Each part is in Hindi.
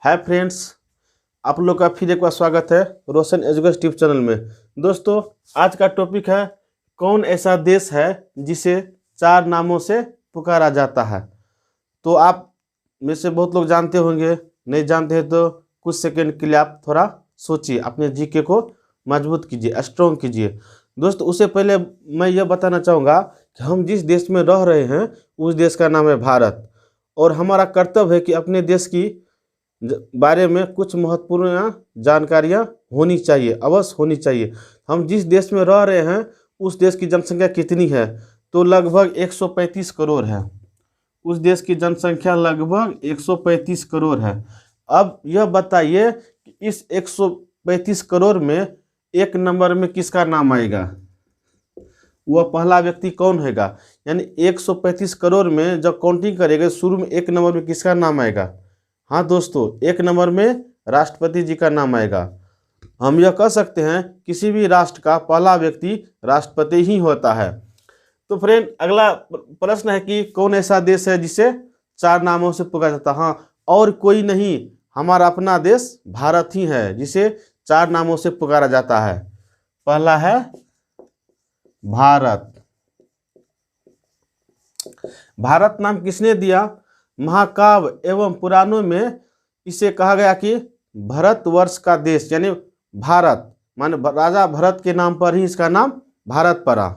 हाय फ्रेंड्स, आप लोग का फिर एक बार स्वागत है रोशन एजुकेशन टिप्स चैनल में। दोस्तों, आज का टॉपिक है कौन ऐसा देश है जिसे 4 नामों से पुकारा जाता है। तो आप में से बहुत लोग जानते होंगे, नहीं जानते हैं तो कुछ सेकंड के लिए आप थोड़ा सोचिए, अपने जीके को मजबूत कीजिए, स्ट्रॉन्ग कीजिए। दोस्तों, उससे पहले मैं यह बताना चाहूँगा कि हम जिस देश में रह रहे हैं उस देश का नाम है भारत, और हमारा कर्तव्य है कि अपने देश की बारे में कुछ महत्वपूर्ण जानकारियां होनी चाहिए, अवश्य होनी चाहिए। हम जिस देश में रह रहे हैं उस देश की जनसंख्या कितनी है, तो लगभग 135 करोड़ है। उस देश की जनसंख्या लगभग 135 करोड़ है। अब यह बताइए कि इस 135 करोड़ में एक नंबर में किसका नाम आएगा, वह पहला व्यक्ति कौन होगा। यानी 135 करोड़ में जब काउंटिंग करेंगे शुरू में एक नंबर में किसका नाम आएगा। हाँ दोस्तों, एक नंबर में राष्ट्रपति जी का नाम आएगा। हम यह कह सकते हैं किसी भी राष्ट्र का पहला व्यक्ति राष्ट्रपति ही होता है। तो फ्रेंड, अगला प्रश्न है कि कौन ऐसा देश है जिसे 4 नामों से पुकारा जाता है। हाँ, और कोई नहीं, हमारा अपना देश भारत ही है जिसे 4 नामों से पुकारा जाता है। पहला है भारत। भारत नाम किसने दिया? महाकाव्य एवं पुराणों में इसे कहा गया कि भारतवर्ष का देश, यानी भारत माने राजा भरत के नाम पर ही इसका नाम भारत पड़ा।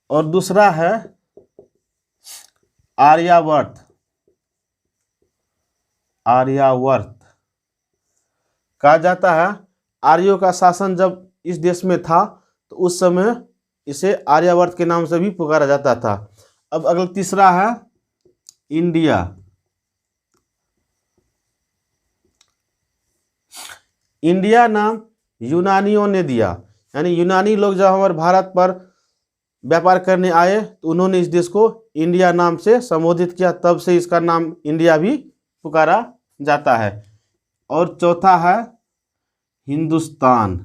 और दूसरा है आर्यावर्त। आर्यावर्त कहा जाता है, आर्यों का शासन जब इस देश में था तो उस समय इसे आर्यावर्त के नाम से भी पुकारा जाता था। अब अगला तीसरा है इंडिया। इंडिया नाम यूनानियों ने दिया, यानी यूनानी लोग जब हमारे भारत पर व्यापार करने आए तो उन्होंने इस देश को इंडिया नाम से संबोधित किया, तब से इसका नाम इंडिया भी पुकारा जाता है। और चौथा है हिंदुस्तान।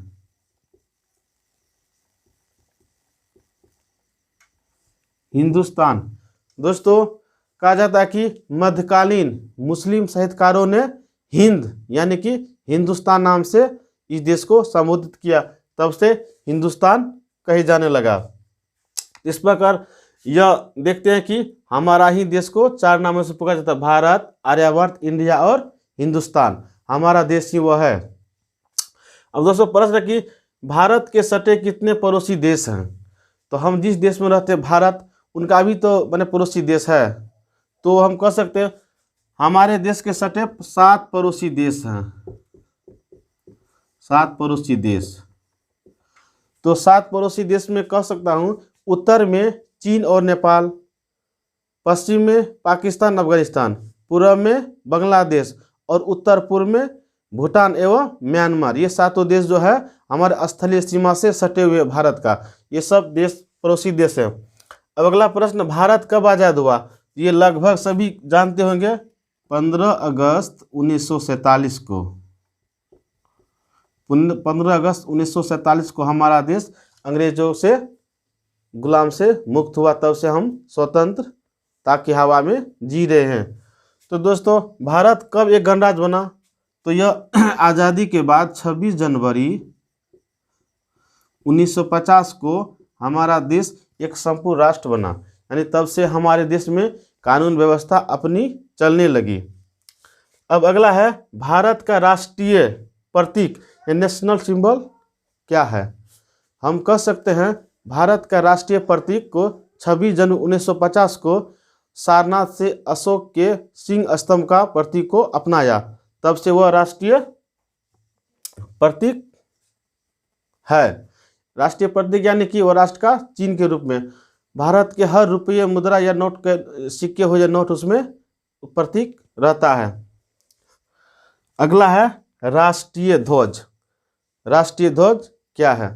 हिंदुस्तान दोस्तों, कहा जाता है कि मध्यकालीन मुस्लिम साहित्यकारों ने हिंद यानी कि हिंदुस्तान नाम से इस देश को संबोधित किया, तब से हिंदुस्तान कहे जाने लगा। इस प्रकार यह देखते हैं कि हमारा ही देश को 4 नामों से पुकारा जाता है, भारत, आर्यावर्त, इंडिया और हिंदुस्तान। हमारा देश ही वह है। अब दोस्तों, प्रश्न है कि भारत के सटे कितने पड़ोसी देश हैं। तो हम जिस देश में रहते हैं भारत, उनका भी तो मैंने पड़ोसी देश है। तो हम कह सकते हैं हमारे देश के सटे 7 पड़ोसी देश हैं। 7 पड़ोसी देश। तो 7 पड़ोसी देश में कह सकता हूँ, उत्तर में चीन और नेपाल, पश्चिम में पाकिस्तान अफगानिस्तान, पूर्व में बांग्लादेश और उत्तर पूर्व में भूटान एवं म्यांमार। ये 7 देश जो है हमारे स्थलीय सीमा से सटे हुए भारत का, ये सब देश पड़ोसी देश है। अब अगला प्रश्न, भारत कब आज़ाद हुआ? ये लगभग सभी जानते होंगे, 15 अगस्त 1947 को। 15 अगस्त 1947 को हमारा देश अंग्रेजों से गुलाम से मुक्त हुआ, तब से हम स्वतंत्रता की हवा में जी रहे हैं। तो दोस्तों, भारत कब एक गणराज्य बना? तो यह आज़ादी के बाद 26 जनवरी 1950 को हमारा देश एक संपूर्ण राष्ट्र बना, यानी तब से हमारे देश में कानून व्यवस्था अपनी चलने लगी। अब अगला है, भारत का राष्ट्रीय प्रतीक या नेशनल सिंबल क्या है? हम कह सकते हैं भारत का राष्ट्रीय प्रतीक को 26 जनवरी 1950 को सारनाथ से अशोक के सिंह स्तंभ का प्रतीक को अपनाया, तब से वह राष्ट्रीय प्रतीक है। राष्ट्रीय प्रतीक यानी कि वह राष्ट्र का चिन्ह के रूप में भारत के हर रुपये, मुद्रा या नोट के सिक्के हो या नोट, उसमें प्रतीक रहता है। अगला है राष्ट्रीय ध्वज। राष्ट्रीय ध्वज क्या है?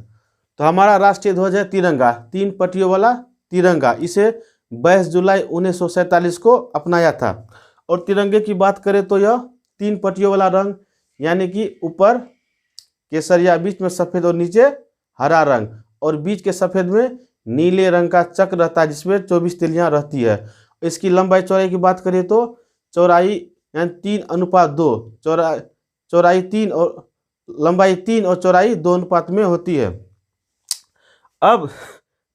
तो हमारा राष्ट्रीय ध्वज है तिरंगा, 3 पट्टियों वाला तिरंगा। इसे 22 जुलाई 1947 को अपनाया था। और तिरंगे की बात करें तो यह 3 पट्टियों वाला रंग, यानी कि ऊपर केसरिया, बीच में सफ़ेद और नीचे हरा रंग, और बीच के सफ़ेद में नीले रंग का चक्र रहता है जिसमें 24 तिलियाँ रहती है। इसकी लंबाई चौड़ाई की बात करें तो चौड़ाई यानी 3:2, चौड़ाई 3 और लंबाई 3 और चौड़ाई 2 अनुपात में होती है। अब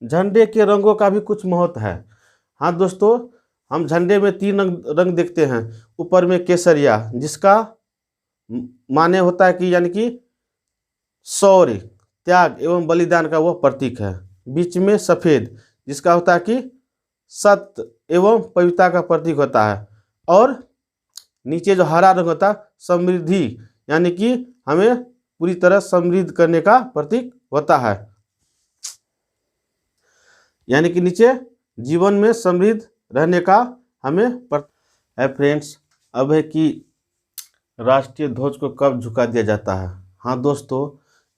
झंडे के रंगों का भी कुछ महत्व है। हाँ दोस्तों, हम झंडे में 3 रंग देखते हैं। ऊपर में केसरिया, जिसका माने होता है कि यानी कि शौर्य, त्याग एवं बलिदान का वह प्रतीक है। बीच में सफेद, जिसका होता है कि सत्य एवं पवित्रता का प्रतीक होता है। और नीचे जो हरा रंग होता है समृद्धि, यानी कि हमें पूरी तरह समृद्ध करने का प्रतीक होता है। यानी कि नीचे जीवन में समृद्ध रहने का हमें है। फ्रेंड्स, अब है कि राष्ट्रीय ध्वज को कब झुका दिया जाता है। हाँ दोस्तों,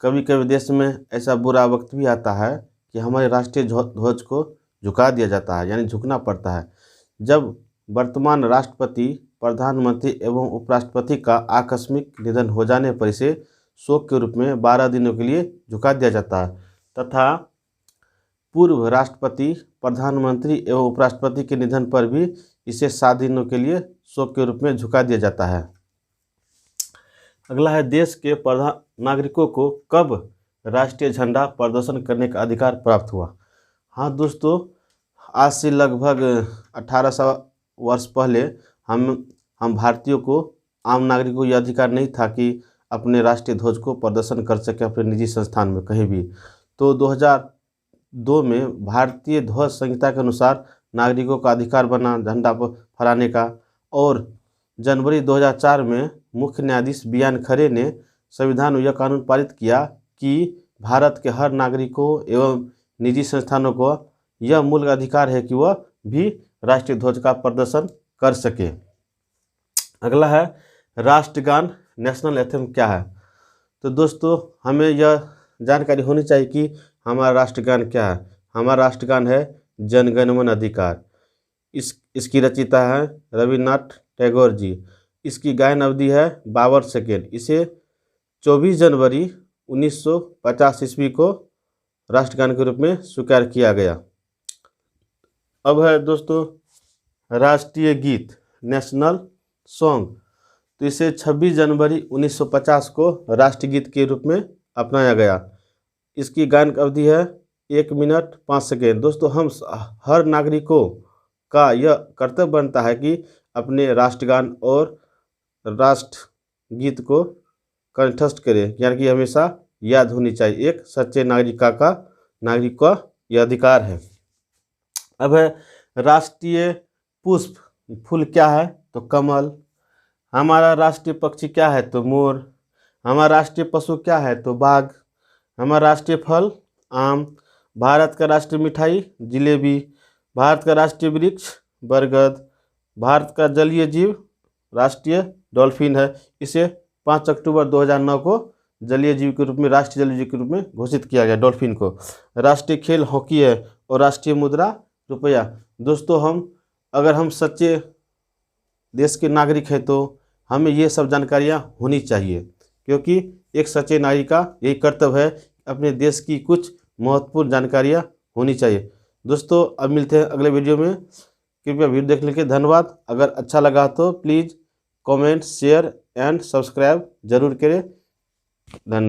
कभी कभी देश में ऐसा बुरा वक्त भी आता है कि हमारे राष्ट्रीय ध्वज को झुका दिया जाता है, यानी झुकना पड़ता है। जब वर्तमान राष्ट्रपति, प्रधानमंत्री एवं उपराष्ट्रपति का आकस्मिक निधन हो जाने पर इसे शोक के रूप में 12 दिनों के लिए झुका दिया जाता है, तथा पूर्व राष्ट्रपति, प्रधानमंत्री एवं उपराष्ट्रपति के निधन पर भी इसे 7 दिनों के लिए शोक के रूप में झुका दिया जाता है। अगला है, देश के नागरिकों को कब राष्ट्रीय झंडा प्रदर्शन करने का अधिकार प्राप्त हुआ। हाँ दोस्तों, आज से लगभग 1800 वर्ष पहले हम भारतीयों को, आम नागरिकों को यह अधिकार नहीं था कि अपने राष्ट्रीय ध्वज को प्रदर्शन कर सके अपने निजी संस्थान में कहीं भी। तो 2002 में भारतीय ध्वज संहिता के अनुसार नागरिकों का अधिकार बना झंडा पर फहराने का। और जनवरी 2004 में मुख्य न्यायाधीश बी.एन. खरे ने संविधान में यह कानून पारित किया कि भारत के हर नागरिकों एवं निजी संस्थानों को यह मूल अधिकार है कि वह भी राष्ट्रीय ध्वज का प्रदर्शन कर सके। अगला है, राष्ट्रगान, नेशनल एंथम क्या है। तो दोस्तों, हमें यह जानकारी होनी चाहिए कि हमारा राष्ट्रगान क्या है। हमारा राष्ट्रगान है जन गण मन अधिकार। इसकी रचयिता है रविन्द्रनाथ टैगोर जी। इसकी गायन अवधि है 52 सेकेंड। इसे 24 जनवरी 1950 ईस्वी को राष्ट्रगान के रूप में स्वीकार किया गया। अब है दोस्तों राष्ट्रीय गीत, नेशनल सॉन्ग। तो इसे 26 जनवरी 1950 को राष्ट्रीय गीत के रूप में अपनाया गया। इसकी गायन अवधि है 1 मिनट 5 सेकेंड। दोस्तों, हम हर नागरिकों का यह कर्तव्य बनता है कि अपने राष्ट्रगान और राष्ट्र गीत को कंठस्थ करें, यानी कि हमेशा याद होनी चाहिए। एक सच्चे नागरिक का यह अधिकार है। अब है राष्ट्रीय पुष्प, फूल क्या है, तो कमल। हमारा राष्ट्रीय पक्षी क्या है, तो मोर। हमारा राष्ट्रीय पशु क्या है, तो बाघ। हमारा राष्ट्रीय फल आम। भारत का राष्ट्रीय मिठाई जिलेबी। भारत का राष्ट्रीय वृक्ष बरगद। भारत का जलीय जीव राष्ट्रीय डॉल्फिन है। इसे 5 अक्टूबर 2009 को जलीय जीव के रूप में, राष्ट्रीय जलीय जीव के रूप में घोषित किया गया डॉल्फिन को। राष्ट्रीय खेल हॉकी है और राष्ट्रीय मुद्रा रुपया। दोस्तों, अगर हम सच्चे देश के नागरिक हैं तो हमें ये सब जानकारियाँ होनी चाहिए, क्योंकि एक सच्चे नागरिक का यही कर्तव्य है, अपने देश की कुछ महत्वपूर्ण जानकारियाँ होनी चाहिए। दोस्तों, अब मिलते हैं अगले वीडियो में। कृपया वीडियो देखने के लिए धन्यवाद। अगर अच्छा लगा तो please comment, share and subscribe जरूर करें। धन्यवाद।